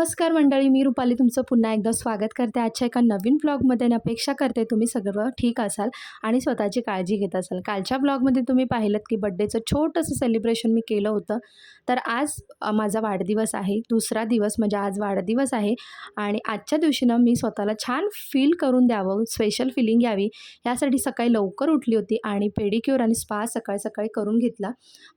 नमस्कार मंडळी, मी रुपाली तुमचं पुन्हा एकदा स्वागत करते आजच्या एका नवीन ब्लॉगमध्ये. अपेक्षा करते तुम्ही सगळं ठीक असाल आणि स्वतःची काळजी घेत असाल. कालच्या ब्लॉगमध्ये तुम्ही पाहिलं की बड्डेचं छोटंसं सेलिब्रेशन मी केलं होतं. तर आज माझा वाढदिवस आहे, दुसरा दिवस म्हणजे आज वाढदिवस आहे आणि आजच्या दिवशी ना मी स्वतःला छान फील करून द्यावं, स्पेशल फिलिंग यावी यासाठी सकाळी लवकर उठली होती आणि पेडिक्युअर आणि स्पा सकाळी सकाळी करून घेतला.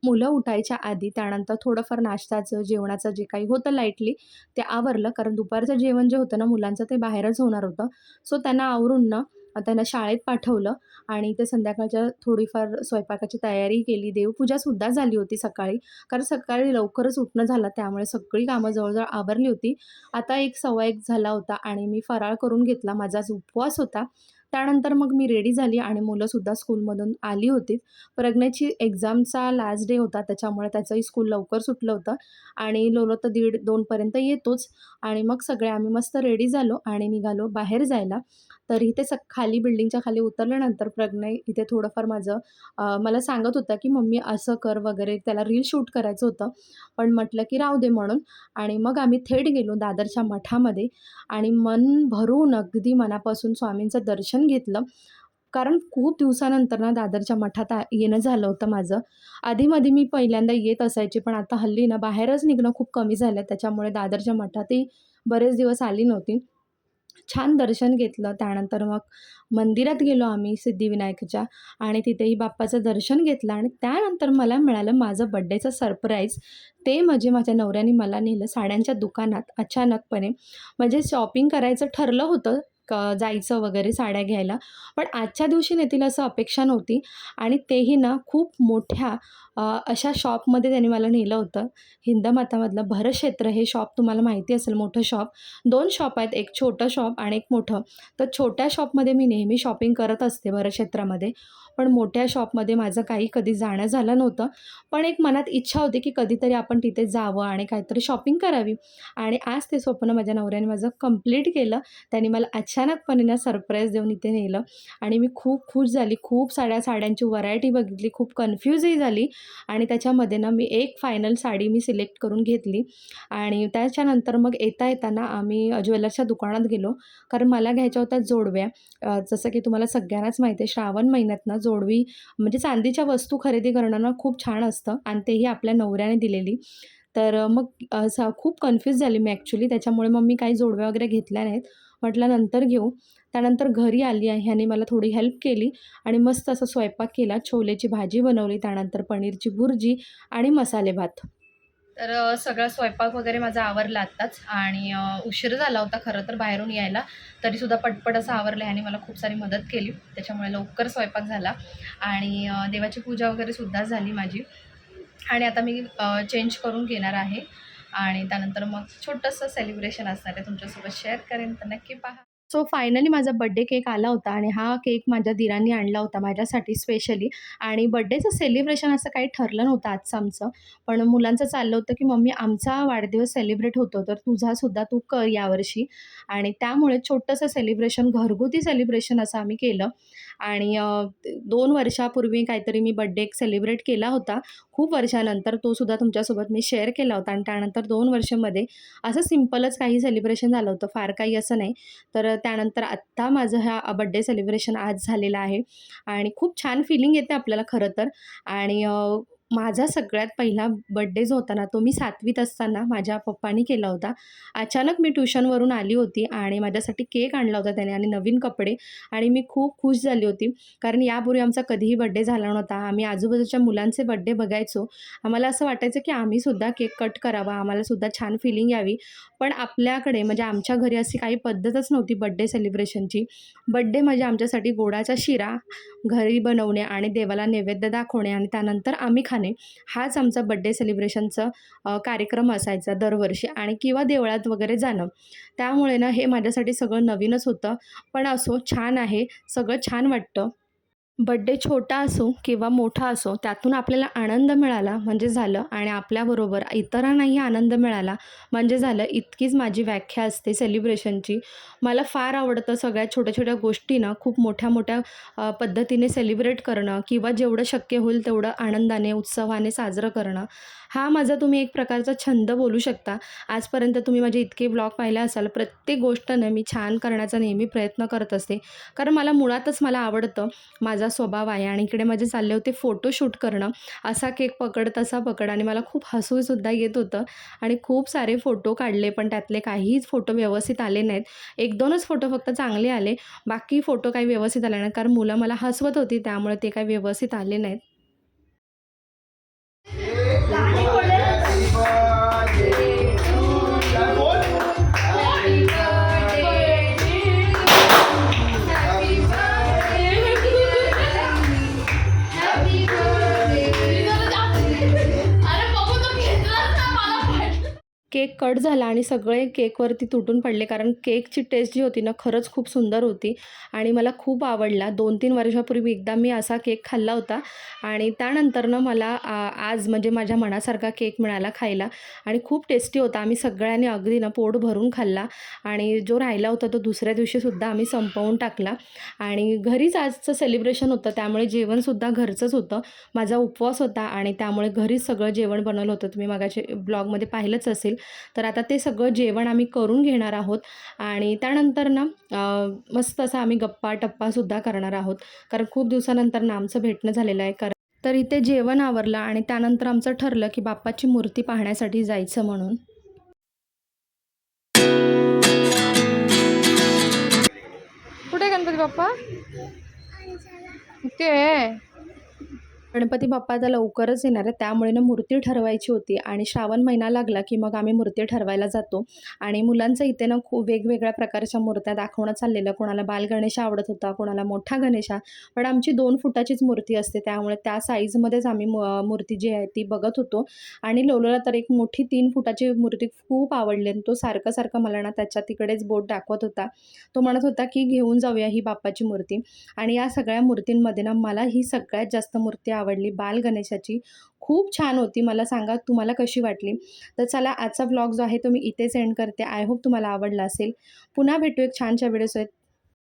मुलं उठायच्या आधी. त्यानंतर थोडंफार नाश्त्याचं जेवणाचं जे काही होतं लाईटली ते आवरलं, कारण दुपारचं जेवण जे होतं ना मुलांचं ते बाहेरच होणार होतं. सो त्यांना आवरून ना त्यांना शाळेत पाठवलं आणि ते संध्याकाळच्या थोडीफार स्वयंपाकाची तयारी केली. देवपूजासुद्धा झाली होती सकाळी, कारण सकाळी लवकरच उठणं झालं त्यामुळे सगळी कामं जवळजवळ आवरली होती. आता 1 सव्वा 1 झाला होता आणि मी फराळ करून घेतला. माझा आज उपवास होता. त्यानंतर मग मी रेडी झाली आणि मुलंसुद्धा स्कूलमधून आली होती. प्रज्ञेची एक्झामचा लास्ट डे होता त्याच्यामुळे त्याचंही स्कूल लवकर सुटलं होतं आणि लोलो तर 1:30-2 पर्यंत येतोच. आणि मग सगळे आम्ही मस्त रेडी झालो आणि निघालो बाहेर जायला. तर इथे खाली बिल्डिंगच्या खाली उतरल्यानंतर प्रज्ञा इथे थोडंफार माझं मला सांगत होता की मम्मी असं कर वगैरे, त्याला रील शूट करायचं होतं. पण म्हटलं की राहू दे म्हणून. आणि मग आम्ही थेट गेलो दादरच्या मठामध्ये आणि मन भरून अगदी मनापासून स्वामींचं दर्शन घेतलं. कारण खूप दिवसानंतर ना दादरच्या मठात येणं झालं होतं माझं. आधीमध्ये मी पहिल्यांदा येत असायची, पण आता हल्ली ना बाहेरच निघणं खूप कमी झालं. त्याच्यामुळे दादरच्या मठातही बरेच दिवस आली नव्हती. छान दर्शन घेतलं. त्यानंतर मग मंदिरात गेलो आम्ही सिद्धिविनायकच्या आणि तिथेही बाप्पाचं दर्शन घेतलं आणि त्यानंतर मला मिळालं माझं बड्डेचं सरप्राईज. ते म्हणजे माझ्या नवऱ्याने मला नेलं साड्यांच्या दुकानात अचानकपणे. म्हणजे शॉपिंग करायचं ठरलं होतं, जायचं वगैरे साड्या घ्यायला. पण आजच्या दिवशी नेतील असं अपेक्षा नव्हती आणि तेही ना खूप मोठ्या अशा शॉपमध्ये त्यांनी मला नेलं होतं. हिंदमातामधलं भरक्षेत्र हे शॉप तुम्हाला माहिती असेल, मोठं शॉप. 2 शॉप आहेत, एक छोटं शॉप आणि एक मोठं. तर छोट्या शॉपमध्ये मी नेहमी शॉपिंग करत असते भरक्षेत्रामध्ये. पण मोठ्या शॉपमध्ये माझं काही कधी जाणं झालं नव्हतं. पण एक मनात इच्छा होती की कधीतरी आपण तिथे जावं आणि काहीतरी शॉपिंग करावी. आणि आज ते स्वप्न माझ्या नवऱ्याने माझं कंप्लीट केलं. त्यांनी मला अचानकपणे ना सरप्राईज देऊन इथे नेलं आणि मी खूप खुश झाली. खूप साड्यांची व्हरायटी बघितली, खूप कन्फ्यूजही झाली आणि त्याच्यामध्ये ना मी एक फायनल साडी मी सिलेक्ट करून घेतली. आणि त्याच्यानंतर मग येताना आम्ही ज्वेलर्सच्या दुकानात गेलो, कारण मला घ्यायच्या होत्या जोडव्या. जसं की तुम्हाला सगळ्यांनाच माहिती आहे, श्रावण महिन्यात ना जोडवी म्हणजे चांदीच्या वस्तू खरेदी करणं ना खूप छान असतं आणि तेही आपल्या नवऱ्याने दिलेली. तर मग खूप कन्फ्यूज झाली मी ॲक्च्युली. त्याच्यामुळे मग मी काही जोडव्या वगैरे घेतल्या नाहीत. म्हटलं नंतर घेऊ. त्यानंतर घरी आली आहे, ह्याने मला थोडी हेल्प केली आणि मस्त असा स्वयंपाक केला. छोलेची भाजी बनवली, त्यानंतर पनीरची भुर्जी आणि मसाले भात. तर सगळा स्वयंपाक वगैरे माझा आवरला आत्ताच आणि उशीर झाला होता खरं तर बाहेरून यायला. तरीसुद्धा पटपट असं आवरलं. ह्याने मला खूप सारी मदत केली, त्याच्यामुळे लवकर स्वयंपाक झाला आणि देवाची पूजा वगैरेसुद्धा झाली माझी. आणि आता मी चेंज करून घेणार आहे आणि त्यानंतर मग छोटंसं सेलिब्रेशन असणार आहे, तुमच्यासोबत शेअर करेन, तर नक्की पहा. सो फायनली माझा बड्डे केक आला होता आणि हा केक माझ्या दीरांनी आणला होता माझ्यासाठी स्पेशली. आणि बड्डेचं सेलिब्रेशन असं काही ठरलं नव्हतं आजचं आमचं. पण मुलांचं चाललं होतं की मम्मी आमचा वाढदिवस सेलिब्रेट होतो, तर तुझासुद्धा तू कर यावर्षी. आणि त्यामुळे छोटंसं सेलिब्रेशन, घरगुती सेलिब्रेशन असं आम्ही केलं. आणि 2 वर्षापूर्वी काहीतरी मी बड्डे एक सेलिब्रेट केला होता खूप वर्षानंतर. तोसुद्धा तुमच्यासोबत मी शेअर केला होता आणि त्यानंतर 2 वर्षामध्ये असं सिम्पलच काही सेलिब्रेशन झालं होतं, फार काही असं नाही. तर त्यानंतर आत्ता माझं हा बड्डे सेलिब्रेशन आज झालेलं आहे आणि खूप छान फिलिंग येते आपल्याला खरं तर. आणि माझा सगळ्यात पहिला बड्डे जो होता ना, तो मी 7वीत असताना माझ्या पप्पांनी केला होता. अचानक मी ट्युशनवरून आली होती आणि माझ्यासाठी केक आणला होता त्याने आणि नवीन कपडे. आणि मी खूप खुश झाली होती, कारण यापूर्वी आमचा कधीही बड्डे झाला नव्हता. आम्ही आजूबाजूच्या मुलांचे बड्डे बघायचो. आम्हाला असं वाटायचं की आम्हीसुद्धा केक कट करावा, आम्हालासुद्धा छान फिलिंग यावी. पण आपल्याकडे म्हणजे आमच्या घरी अशी काही पद्धतच नव्हती बड्डे सेलिब्रेशनची. बड्डे म्हणजे आमच्यासाठी गोडाचा शिरा घरी बनवणे आणि देवाला नैवेद्य दाखवणे आणि त्यानंतर आम्ही खाणे, हाच आमचा बड्डे सेलिब्रेशनचा कार्यक्रम असायचा दरवर्षी. आणि किंवा देवळात वगैरे जाणं. त्यामुळे ना हे माझ्यासाठी सगळं नवीनच होतं. पण असो, छान आहे, सगळं छान वाटतं. बड्डे छोटा असो किंवा मोठा असो, त्यातून आपल्याला आनंद मिळाला म्हणजे झालं आणि आपल्याबरोबर इतरांनाही आनंद मिळाला म्हणजे झालं, इतकीच माझी व्याख्या असते सेलिब्रेशनची. मला फार आवडतं सगळ्या छोट्या-छोट्या गोष्टी ना खूप मोठ्या-मोठ्या पद्धतीने सेलिब्रेट करणं किंवा जेवढं शक्य होईल तेवढं आनंदाने, उत्सवाने साजरं करणं. हा माझा तुम्ही एक प्रकारचा छंद बोलू शकता. आजपर्यंत तुम्ही माझे इतके व्लॉग पाहिले असाल, प्रत्येक गोष्ट ना मी छान करण्याचा नेहमी प्रयत्न करत असते. कारण मला आवडतं, माझा स्वभाव आहे आणि इकडे माझे चालले होते फोटोशूट करणं. असा केक पकड, तसा पकड आणि मला खूप हसूसुद्धा येत होतं आणि खूप सारे फोटो काढले, पण त्यातले काहीच फोटो व्यवस्थित आले नाहीत. 1-2च फोटो फक्त चांगले आले. बाकी फोटो काही व्यवस्थित आले नाहीत, कारण मुलं मला हसवत होती, त्यामुळे ते काही व्यवस्थित आले नाहीत. केक कट झाला आणि सगळे केकवरती तुटून पडले, कारण केकची टेस्ट जी होती ना खरंच खूप सुंदर होती आणि मला खूप आवडला. 2-3 वर्षापूर्वी एकदा मी असा केक खाल्ला होता आणि त्यानंतरनं मला आज म्हणजे माझ्या मनासारखा केक मिळाला खायला आणि खूप टेस्टी होता. आम्ही सगळ्यांनी अगदी ना पोट भरून खाल्ला आणि जो राहिला होता तो दुसऱ्या दिवशीसुद्धा आम्ही संपवून टाकला आणि घरीच आजचं सेलिब्रेशन होतं, त्यामुळे जेवणसुद्धा घरचंच होतं. माझा उपवास होता आणि त्यामुळे घरीच सगळं जेवण बनवलं होतं. तुम्ही मगाशी ब्लॉगमध्ये पाहिलंच असेल. तर आता ते सगळं जेवण आम्ही करून घेणार आहोत आणि त्यानंतर ना मस्त असा आम्ही गप्पा-टप्पासुद्धा करणार आहोत. कारण खूप दिवसानंतर ना आमचं भेटणं झालेलं आहे. तर इथे जेवण आवरलं आणि त्यानंतर आमचं ठरलं, की बाप्पाची मूर्ती पाहण्यासाठी जायचं म्हणून. कुठे गणपती बाप्पा? इथे आहे. गणपती बाप्पा आता लवकरच येणार आहे, त्यामुळे ना मूर्ती ठरवायची होती आणि श्रावण महिना लागला की मग आम्ही मूर्ती ठरवायला जातो आणि मुलांचं इथे ना खूप वेगवेगळ्या प्रकारच्या मूर्त्या दाखवणं चाललेलं. कोणाला बालगणेश आवडत होता, कोणाला मोठा गणेशा. पण आमची 2 फुटाचीच मूर्ती असते, त्यामुळे त्या साईजमध्येच आम्ही मूर्ती जी आहे ती बघत होतो आणि लोलोला तर एक मोठी 3 फुटाची मूर्ती खूप आवडली आणि तो सारखं मला ना त्याच्या तिकडेच बोट दाखवत होता. तो म्हणत होता की घेऊन जाऊया ही बाप्पाची मूर्ती आणि या सगळ्या मूर्तींमध्ये ना मला ही सगळ्यात जास्त मूर्ती आवडली बाल गणेशाची. खूप छान होती. मला सांगा तुम्हाला कशी वाटली? तर चला आजचा व्लॉग जो आहे तो मी इथेच एंड करते. आय होप तुम्हाला आवडला असेल. पुन्हा भेटू एक छानशा व्हिडिओसोबत.